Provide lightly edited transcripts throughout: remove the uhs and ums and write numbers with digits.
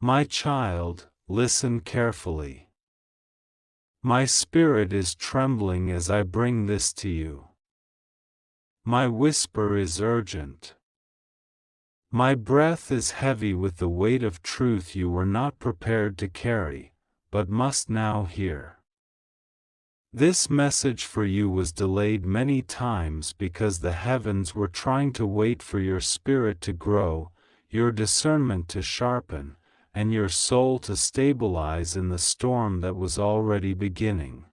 My child, listen carefully. My spirit is trembling as I bring this to you. My whisper is urgent. My breath is heavy with the weight of truth you were not prepared to carry, but must now hear. This message for you was delayed many times because the heavens were trying to wait for your spirit to grow, your discernment to sharpen, and your soul to stabilize in the storm that was already beginning.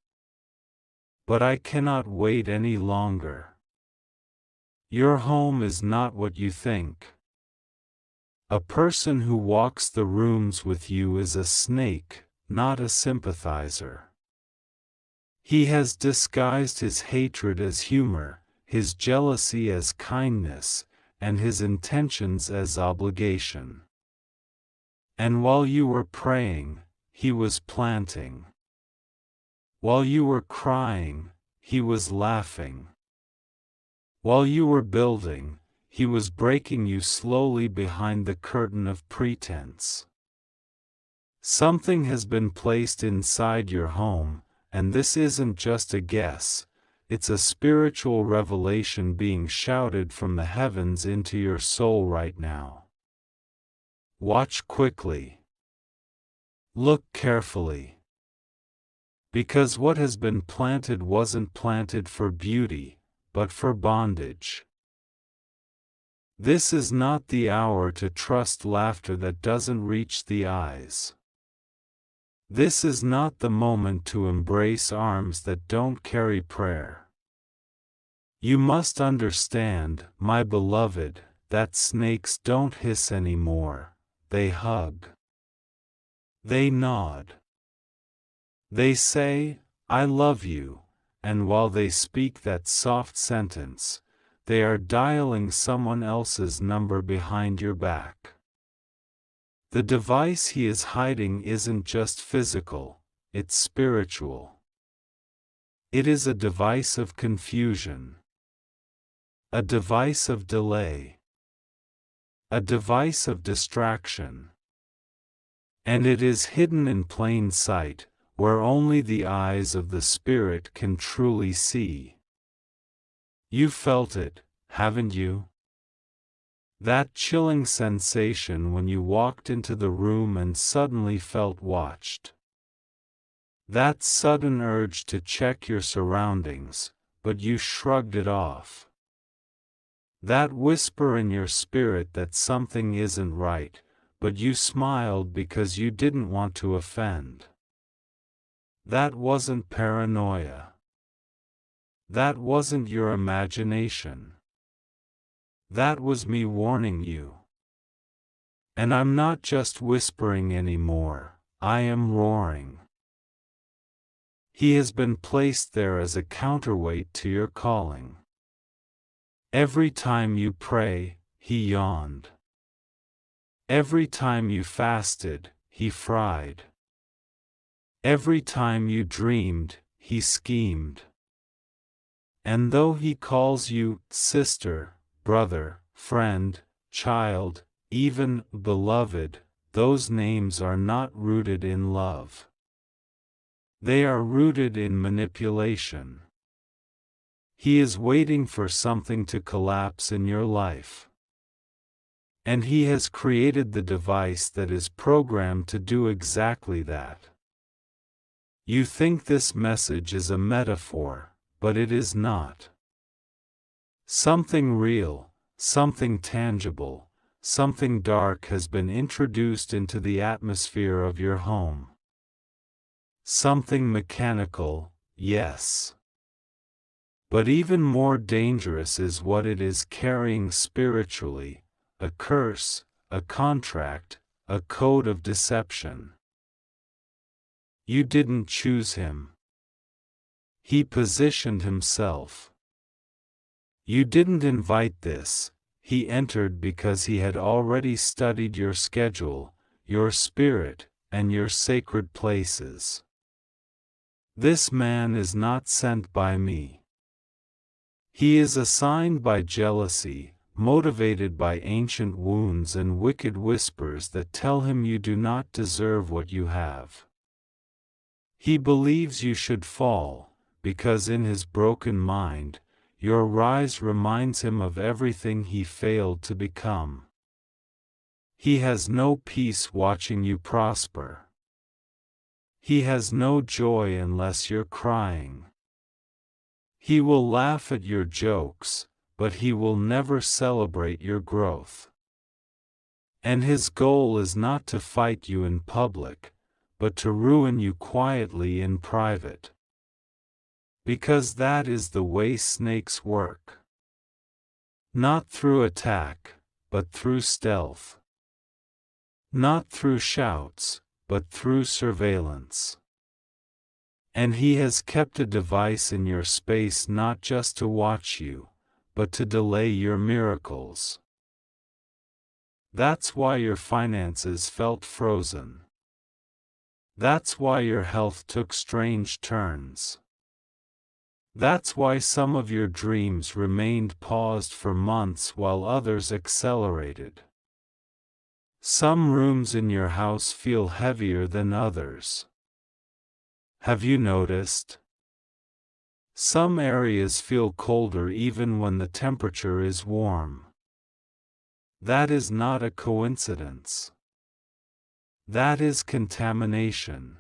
But I cannot wait any longer. Your home is not what you think. A person who walks the rooms with you is a snake, not a sympathizer. He has disguised his hatred as humor, his jealousy as kindness, and his intentions as obligation. And while you were praying, he was planting. While you were crying, he was laughing. While you were building, he was breaking you slowly behind the curtain of pretense. Something has been placed inside your home, and this isn't just a guess, it's a spiritual revelation being shouted from the heavens into your soul right now. Watch quickly. Look carefully. Because what has been planted wasn't planted for beauty, but for bondage. This is not the hour to trust laughter that doesn't reach the eyes. This is not the moment to embrace arms that don't carry prayer. You must understand, my beloved, that snakes don't hiss anymore, they hug. They nod. They say, I love you, and while they speak that soft sentence, they are dialing someone else's number behind your back. The device he is hiding isn't just physical, it's spiritual. It is a device of confusion. A device of delay. A device of distraction. And it is hidden in plain sight, where only the eyes of the Spirit can truly see. You felt it, haven't you? That chilling sensation when you walked into the room and suddenly felt watched. That sudden urge to check your surroundings, but you shrugged it off. That whisper in your spirit that something isn't right, but you smiled because you didn't want to offend. That wasn't paranoia. That wasn't your imagination. That was me warning you. And I'm not just whispering anymore, I am roaring. He has been placed there as a counterweight to your calling. Every time you pray, he yawned. Every time you fasted, he fried. Every time you dreamed, he schemed. And though he calls you sister, brother, friend, child, even beloved, those names are not rooted in love. They are rooted in manipulation. He is waiting for something to collapse in your life. And he has created the device that is programmed to do exactly that. You think this message is a metaphor, but it is not. Something real, something tangible, something dark has been introduced into the atmosphere of your home. Something mechanical, yes. But even more dangerous is what it is carrying spiritually, a curse, a contract, a code of deception. You didn't choose him. He positioned himself. You didn't invite this, he entered because he had already studied your schedule, your spirit, and your sacred places. This man is not sent by me. He is assigned by jealousy, motivated by ancient wounds and wicked whispers that tell him you do not deserve what you have. He believes you should fall, because in his broken mind, your rise reminds him of everything he failed to become. He has no peace watching you prosper. He has no joy unless you're crying. He will laugh at your jokes, but he will never celebrate your growth. And his goal is not to fight you in public, but to ruin you quietly in private. Because that is the way snakes work. Not through attack, but through stealth. Not through shouts, but through surveillance. And he has kept a device in your space not just to watch you, but to delay your miracles. That's why your finances felt frozen. That's why your health took strange turns. That's why some of your dreams remained paused for months while others accelerated. Some rooms in your house feel heavier than others. Have you noticed? Some areas feel colder even when the temperature is warm. That is not a coincidence. That is contamination.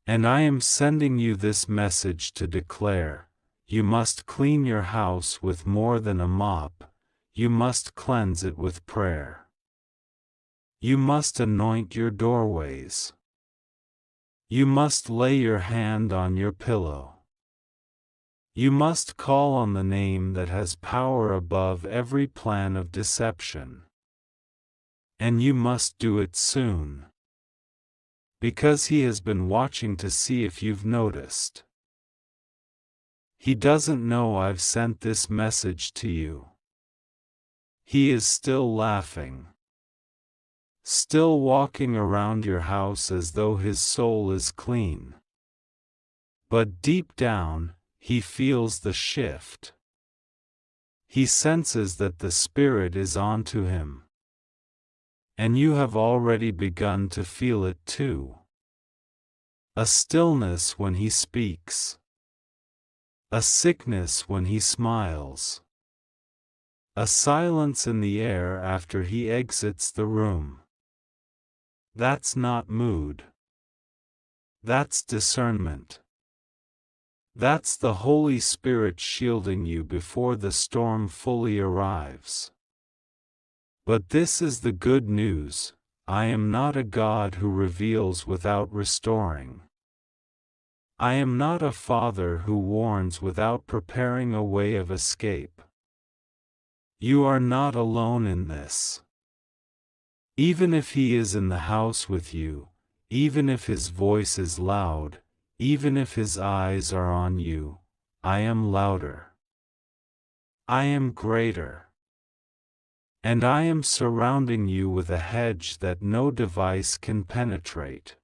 And I am sending you this message to declare, you must clean your house with more than a mop, you must cleanse it with prayer. You must anoint your doorways. You must lay your hand on your pillow. You must call on the name that has power above every plan of deception. And you must do it soon. Because he has been watching to see if you've noticed. He doesn't know I've sent this message to you. He is still laughing. Still walking around your house as though his soul is clean. But deep down, he feels the shift. He senses that the Spirit is onto him. And you have already begun to feel it too. A stillness when he speaks. A sickness when he smiles. A silence in the air after he exits the room. That's not mood. That's discernment. That's the Holy Spirit shielding you before the storm fully arrives. But this is the good news, I am not a God who reveals without restoring. I am not a father who warns without preparing a way of escape. You are not alone in this. Even if he is in the house with you, even if his voice is loud, even if his eyes are on you, I am louder. I am greater. And I am surrounding you with a hedge that no device can penetrate.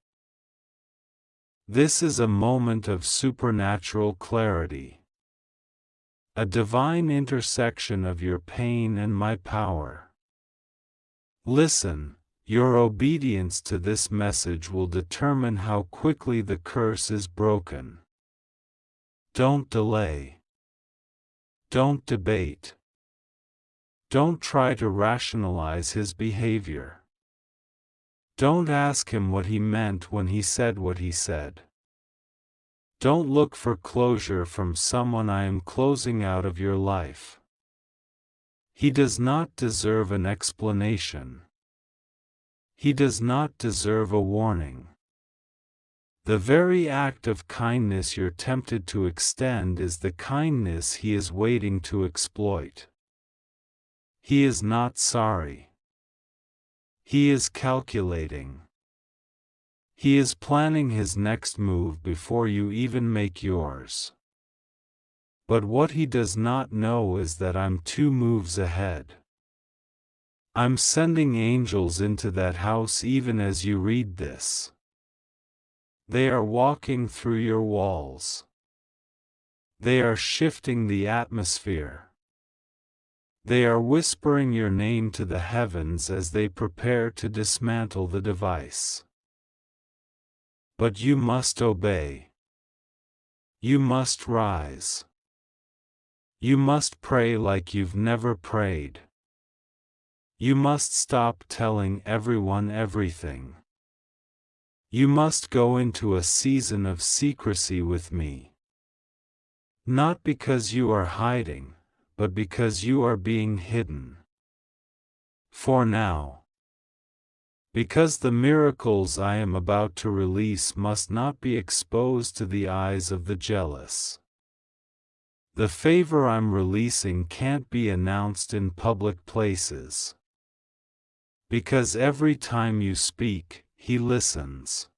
This is a moment of supernatural clarity. A divine intersection of your pain and my power. Listen, your obedience to this message will determine how quickly the curse is broken. Don't delay. Don't debate. Don't try to rationalize his behavior. Don't ask him what he meant when he said what he said. Don't look for closure from someone I am closing out of your life. He does not deserve an explanation. He does not deserve a warning. The very act of kindness you're tempted to extend is the kindness he is waiting to exploit. He is not sorry. He is calculating. He is planning his next move before you even make yours. But what he does not know is that I'm 2 moves ahead. I'm sending angels into that house even as you read this. They are walking through your walls. They are shifting the atmosphere. They are whispering your name to the heavens as they prepare to dismantle the device. But you must obey. You must rise. You must pray like you've never prayed. You must stop telling everyone everything. You must go into a season of secrecy with me. Not because you are hiding, but because you are being hidden. For now. Because the miracles I am about to release must not be exposed to the eyes of the jealous. The favor I'm releasing can't be announced in public places. Because every time you speak, he listens.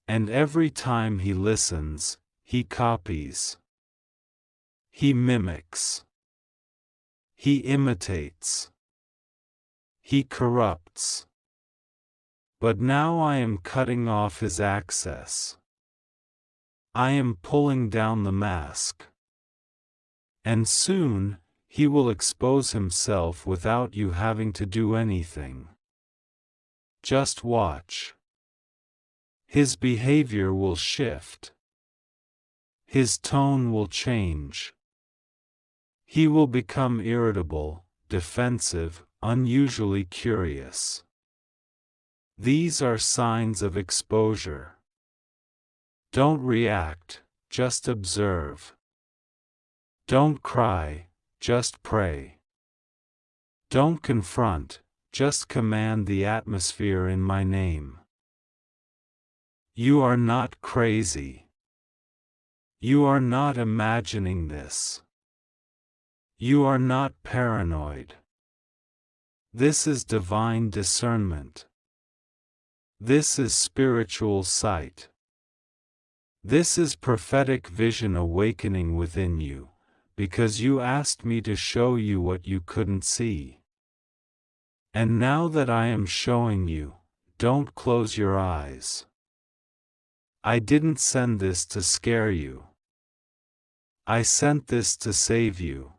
And every time he listens, he copies. He mimics. He imitates. He corrupts. But now I am cutting off his access. I am pulling down the mask. And soon, he will expose himself without you having to do anything. Just watch. His behavior will shift. His tone will change. He will become irritable, defensive, unusually curious. These are signs of exposure. Don't react, just observe. Don't cry, just pray. Don't confront, just command the atmosphere in my name. You are not crazy. You are not imagining this. You are not paranoid. This is divine discernment. This is spiritual sight. This is prophetic vision awakening within you, because you asked me to show you what you couldn't see. And now that I am showing you, don't close your eyes. I didn't send this to scare you. I sent this to save you.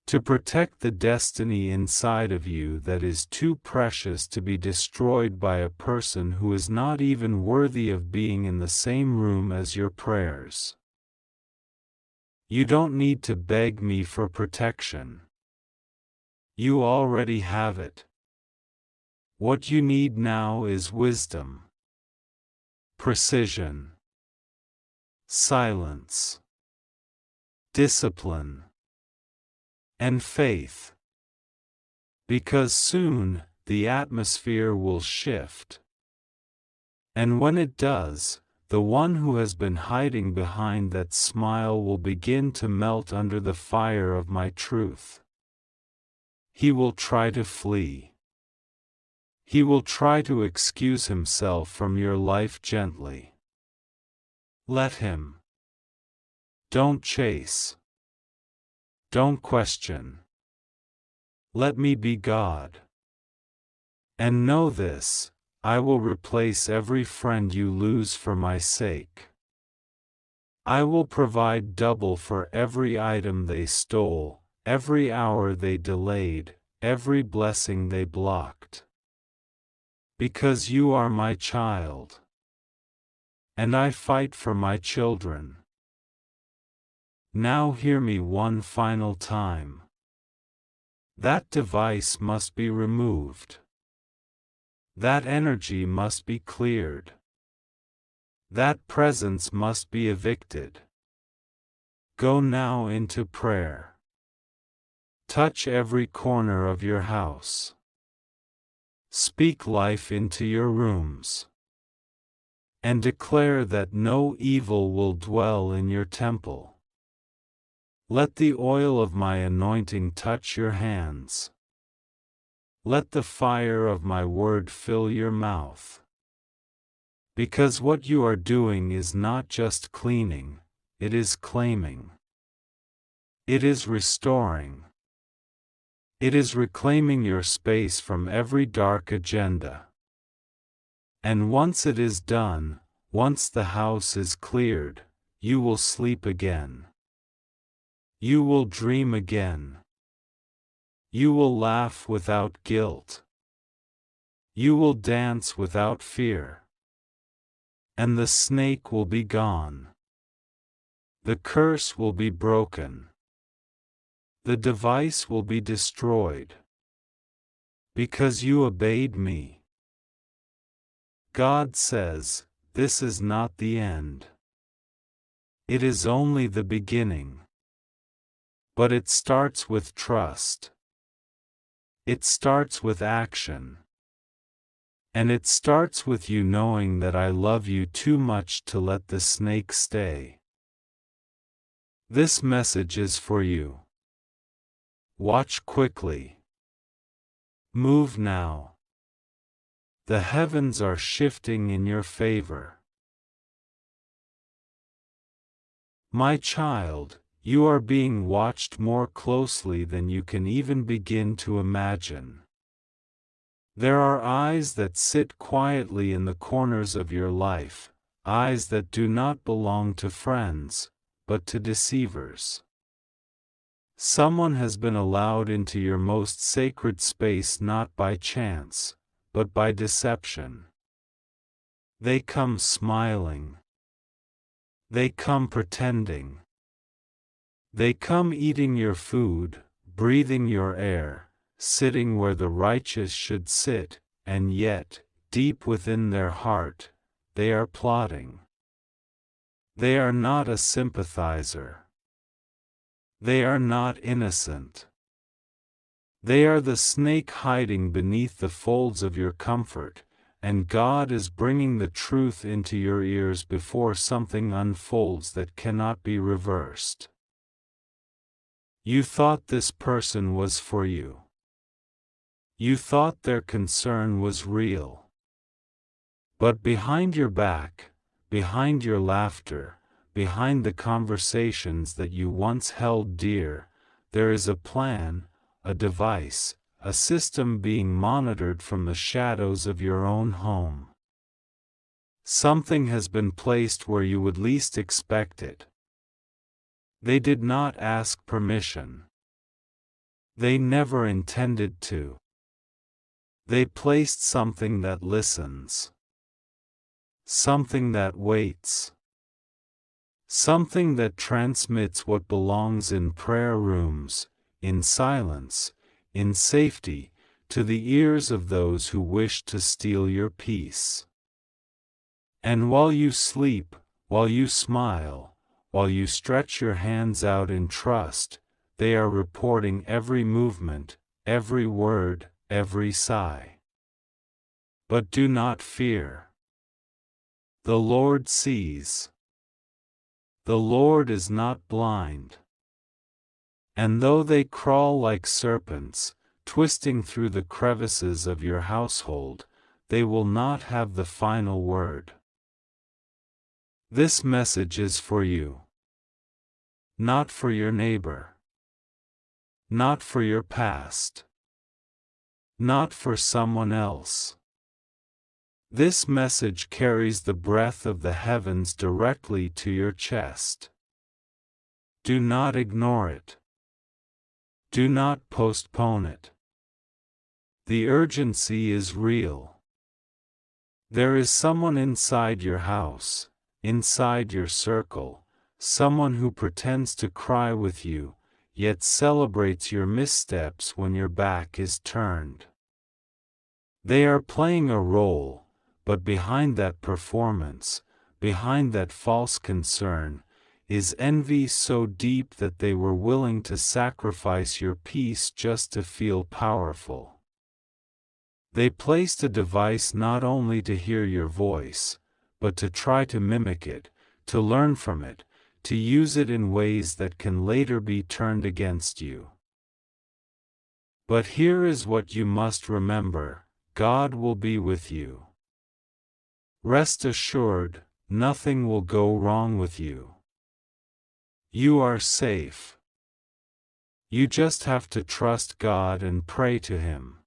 To protect the destiny inside of you that is too precious to be destroyed by a person who is not even worthy of being in the same room as your prayers. You don't need to beg me for protection. You already have it. What you need now is wisdom, precision, silence, discipline, and faith. Because soon, the atmosphere will shift. And when it does, the one who has been hiding behind that smile will begin to melt under the fire of my truth. He will try to flee. He will try to excuse himself from your life gently. Let him. Don't chase. Don't question. Let me be God. And know this, I will replace every friend you lose for my sake. I will provide double for every item they stole, every hour they delayed, every blessing they blocked. Because you are my child. And I fight for my children. Now hear me one final time. That device must be removed. That energy must be cleared. That presence must be evicted. Go now into prayer. Touch every corner of your house. Speak life into your rooms. And declare that no evil will dwell in your temple. Let the oil of my anointing touch your hands. Let the fire of my word fill your mouth. Because what you are doing is not just cleaning, it is claiming. It is restoring. It is reclaiming your space from every dark agenda. And once it is done, once the house is cleared, you will sleep again. You will dream again. You will laugh without guilt. You will dance without fear. And the snake will be gone. The curse will be broken. The device will be destroyed. Because you obeyed me. God says, this is not the end. It is only the beginning. But it starts with trust. It starts with action. And it starts with you knowing that I love you too much to let the snake stay. This message is for you. Watch quickly. Move now. The heavens are shifting in your favor. My child, you are being watched more closely than you can even begin to imagine. There are eyes that sit quietly in the corners of your life, eyes that do not belong to friends, but to deceivers. Someone has been allowed into your most sacred space not by chance, but by deception. They come smiling. They come pretending. They come eating your food, breathing your air, sitting where the righteous should sit, and yet, deep within their heart, they are plotting. They are not a sympathizer. They are not innocent. They are the snake hiding beneath the folds of your comfort, and God is bringing the truth into your ears before something unfolds that cannot be reversed. You thought this person was for you. You thought their concern was real. But behind your back, behind your laughter, behind the conversations that you once held dear, there is a plan, a device, a system being monitored from the shadows of your own home. Something has been placed where you would least expect it. They did not ask permission. They never intended to. They placed something that listens. Something that waits. Something that transmits what belongs in prayer rooms, in silence, in safety, to the ears of those who wish to steal your peace. And while you sleep, while you smile, while you stretch your hands out in trust, they are reporting every movement, every word, every sigh. But do not fear. The Lord sees. The Lord is not blind. And though they crawl like serpents, twisting through the crevices of your household, they will not have the final word. This message is for you. Not for your neighbor. Not for your past. Not for someone else. This message carries the breath of the heavens directly to your chest. Do not ignore it. Do not postpone it. The urgency is real. There is someone inside your house, inside your circle, someone who pretends to cry with you, yet celebrates your missteps when your back is turned. They are playing a role, but behind that performance, behind that false concern, is envy so deep that they were willing to sacrifice your peace just to feel powerful. They placed a device not only to hear your voice, but to try to mimic it, to learn from it, to use it in ways that can later be turned against you. But here is what you must remember: God will be with you. Rest assured, nothing will go wrong with you. You are safe. You just have to trust God and pray to Him.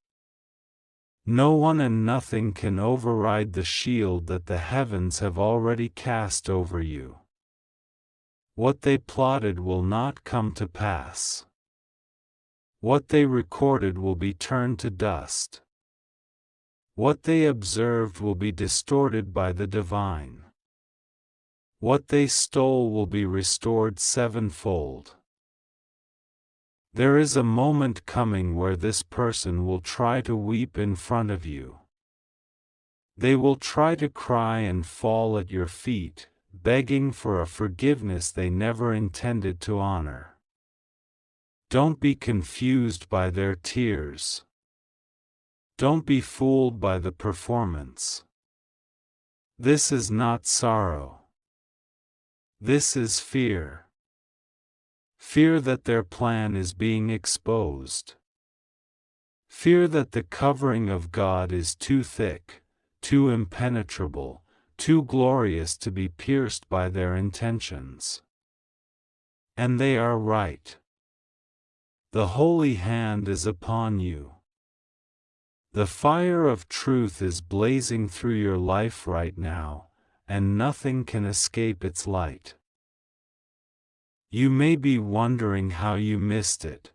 No one and nothing can override the shield that the heavens have already cast over you. What they plotted will not come to pass. What they recorded will be turned to dust. What they observed will be distorted by the divine. What they stole will be restored sevenfold. There is a moment coming where this person will try to weep in front of you. They will try to cry and fall at your feet, begging for a forgiveness they never intended to honor. Don't be confused by their tears. Don't be fooled by the performance. This is not sorrow. This is fear. Fear that their plan is being exposed. Fear that the covering of God is too thick, too impenetrable, too glorious to be pierced by their intentions. And they are right. The holy hand is upon you. The fire of truth is blazing through your life right now, and nothing can escape its light. You may be wondering how you missed it.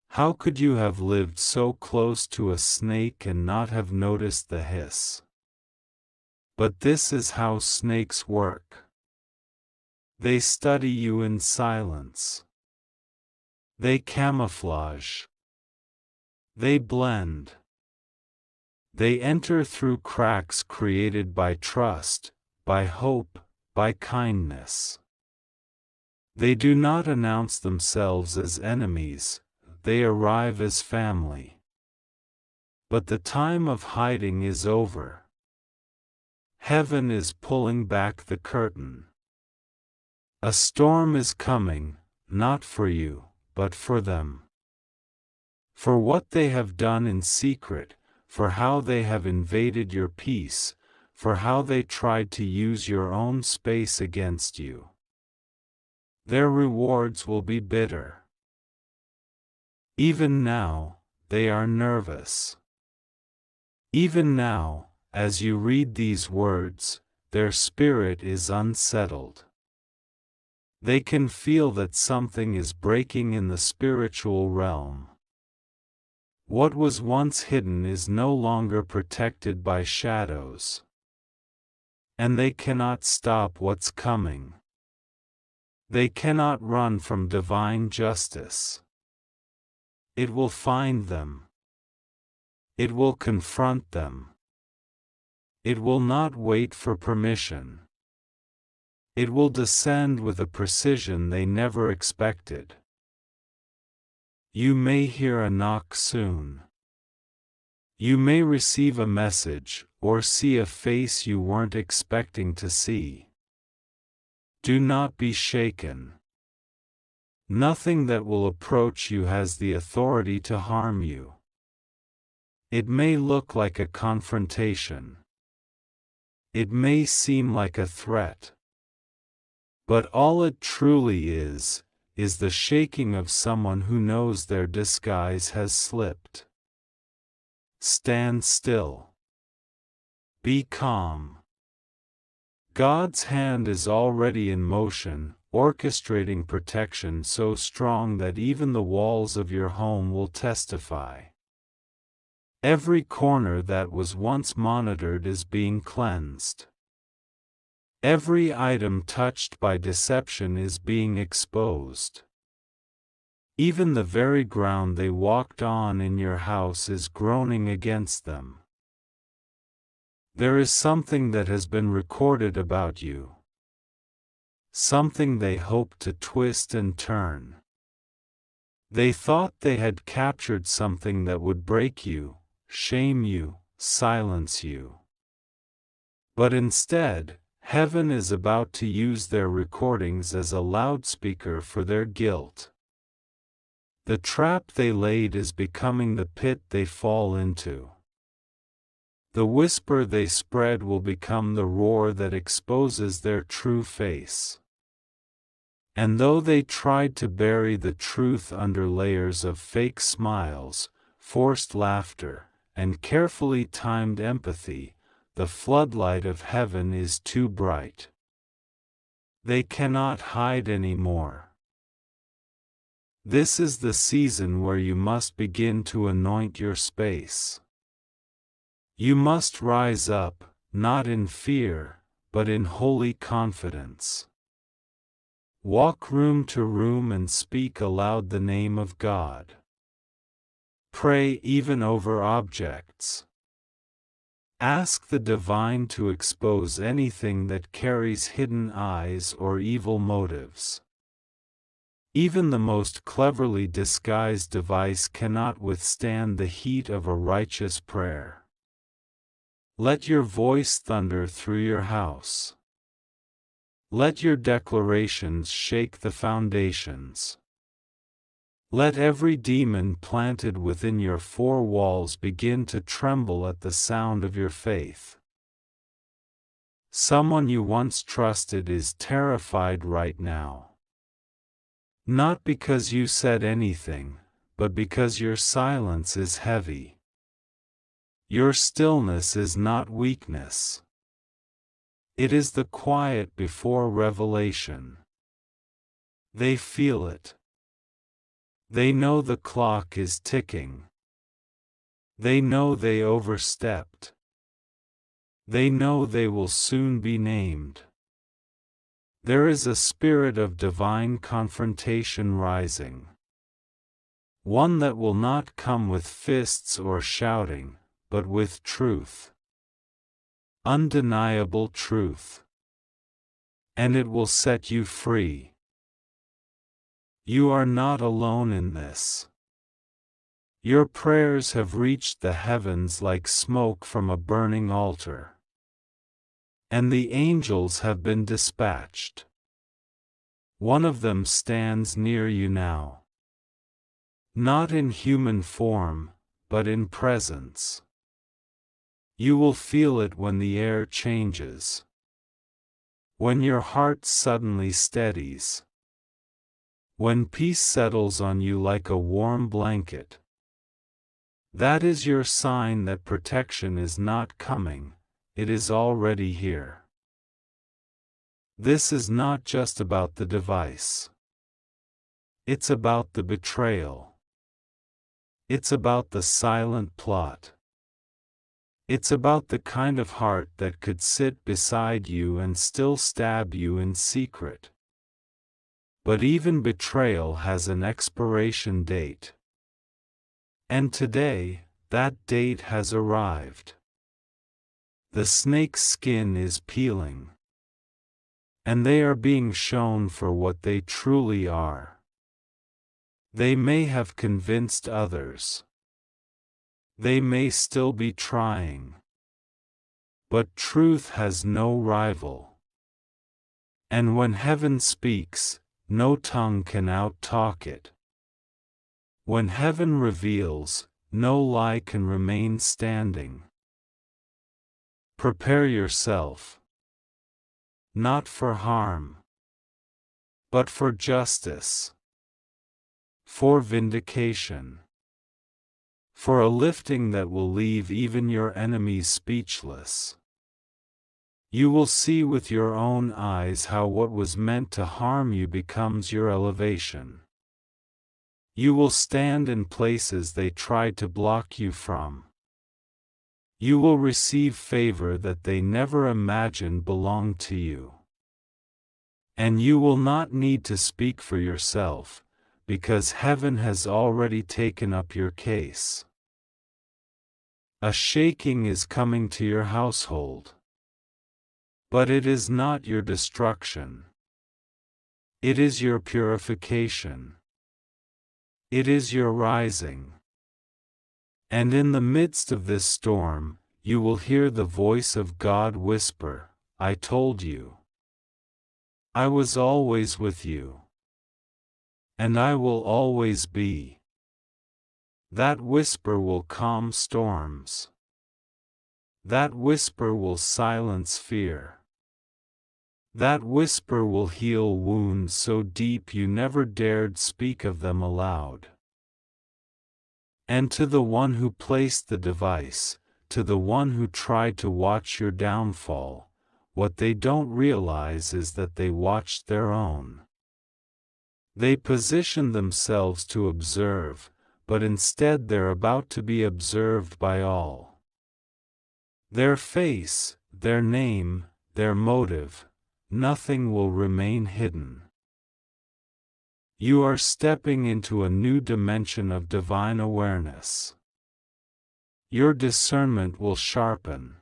How could you have lived so close to a snake and not have noticed the hiss? But this is how snakes work. They study you in silence. They camouflage. They blend. They enter through cracks created by trust, by hope, by kindness. They do not announce themselves as enemies, they arrive as family. But the time of hiding is over. Heaven is pulling back the curtain. A storm is coming, not for you, but for them. For what they have done in secret, for how they have invaded your peace, for how they tried to use your own space against you. Their rewards will be bitter. Even now, they are nervous. Even now, as you read these words, their spirit is unsettled. They can feel that something is breaking in the spiritual realm. What was once hidden is no longer protected by shadows. And they cannot stop what's coming. They cannot run from divine justice. It will find them. It will confront them. It will not wait for permission. It will descend with a precision they never expected. You may hear a knock soon. You may receive a message, or see a face you weren't expecting to see. Do not be shaken. Nothing that will approach you has the authority to harm you. It may look like a confrontation. It may seem like a threat. But all it truly is the shaking of someone who knows their disguise has slipped. Stand still. Be calm. God's hand is already in motion, orchestrating protection so strong that even the walls of your home will testify. Every corner that was once monitored is being cleansed. Every item touched by deception is being exposed. Even the very ground they walked on in your house is groaning against them. There is something that has been recorded about you. Something they hoped to twist and turn. They thought they had captured something that would break you, shame you, silence you. But instead, Heaven is about to use their recordings as a loudspeaker for their guilt. The trap they laid is becoming the pit they fall into. The whisper they spread will become the roar that exposes their true face. And though they tried to bury the truth under layers of fake smiles, forced laughter, and carefully timed empathy, the floodlight of heaven is too bright. They cannot hide anymore. This is the season where you must begin to anoint your space. You must rise up, not in fear, but in holy confidence. Walk room to room and speak aloud the name of God. Pray even over objects. Ask the divine to expose anything that carries hidden eyes or evil motives. Even the most cleverly disguised device cannot withstand the heat of a righteous prayer. Let your voice thunder through your house. Let your declarations shake the foundations. Let every demon planted within your four walls begin to tremble at the sound of your faith. Someone you once trusted is terrified right now. Not because you said anything, but because your silence is heavy. Your stillness is not weakness. It is the quiet before revelation. They feel it. They know the clock is ticking. They know they overstepped. They know they will soon be named. There is a spirit of divine confrontation rising. One that will not come with fists or shouting, but with truth. Undeniable truth. And it will set you free. You are not alone in this. Your prayers have reached the heavens like smoke from a burning altar. And the angels have been dispatched. One of them stands near you now. Not in human form, but in presence. You will feel it when the air changes. When your heart suddenly steadies. When peace settles on you like a warm blanket. That is your sign that protection is not coming, it is already here. This is not just about the device. It's about the betrayal. It's about the silent plot. It's about the kind of heart that could sit beside you and still stab you in secret. But even betrayal has an expiration date. And today, that date has arrived. The snake's skin is peeling. And they are being shown for what they truly are. They may have convinced others. They may still be trying. But truth has no rival. And when heaven speaks, no tongue can out-talk it. When heaven reveals, no lie can remain standing. Prepare yourself. Not for harm, but for justice. For vindication. For a lifting that will leave even your enemies speechless. You will see with your own eyes how what was meant to harm you becomes your elevation. You will stand in places they tried to block you from. You will receive favor that they never imagined belonged to you. And you will not need to speak for yourself, because heaven has already taken up your case. A shaking is coming to your household. But it is not your destruction. It is your purification. It is your rising. And in the midst of this storm, you will hear the voice of God whisper, "I told you. I was always with you. And I will always be." That whisper will calm storms. That whisper will silence fear. That whisper will heal wounds so deep you never dared speak of them aloud. And to the one who placed the device, to the one who tried to watch your downfall, what they don't realize is that they watched their own. They position themselves to observe, but instead they're about to be observed by all. Their face, their name, their motive, nothing will remain hidden. You are stepping into a new dimension of divine awareness. Your discernment will sharpen.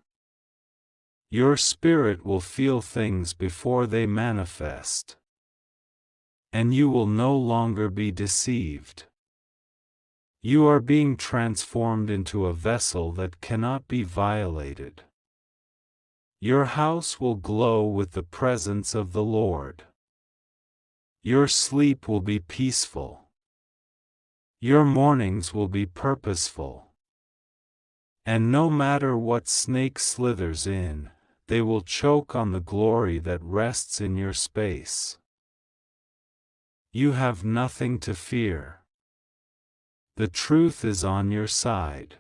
Your spirit will feel things before they manifest. And you will no longer be deceived. You are being transformed into a vessel that cannot be violated. Your house will glow with the presence of the Lord. Your sleep will be peaceful. Your mornings will be purposeful. And no matter what snake slithers in, they will choke on the glory that rests in your space. You have nothing to fear. The truth is on your side.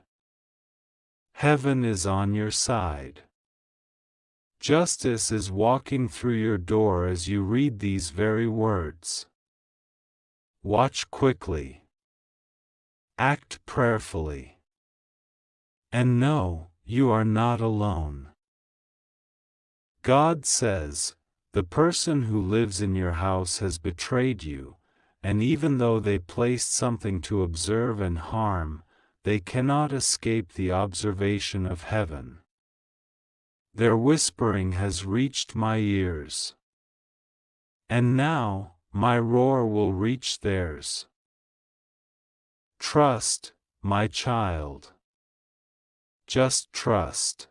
Heaven is on your side. Justice is walking through your door as you read these very words. Watch quickly. Act prayerfully. And know, you are not alone. God says, the person who lives in your house has betrayed you, and even though they placed something to observe and harm, they cannot escape the observation of heaven. Their whispering has reached my ears. And now, my roar will reach theirs. Trust, my child. Just trust.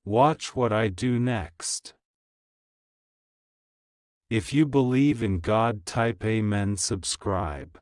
Watch what I do next. If you believe in God, type Amen, subscribe.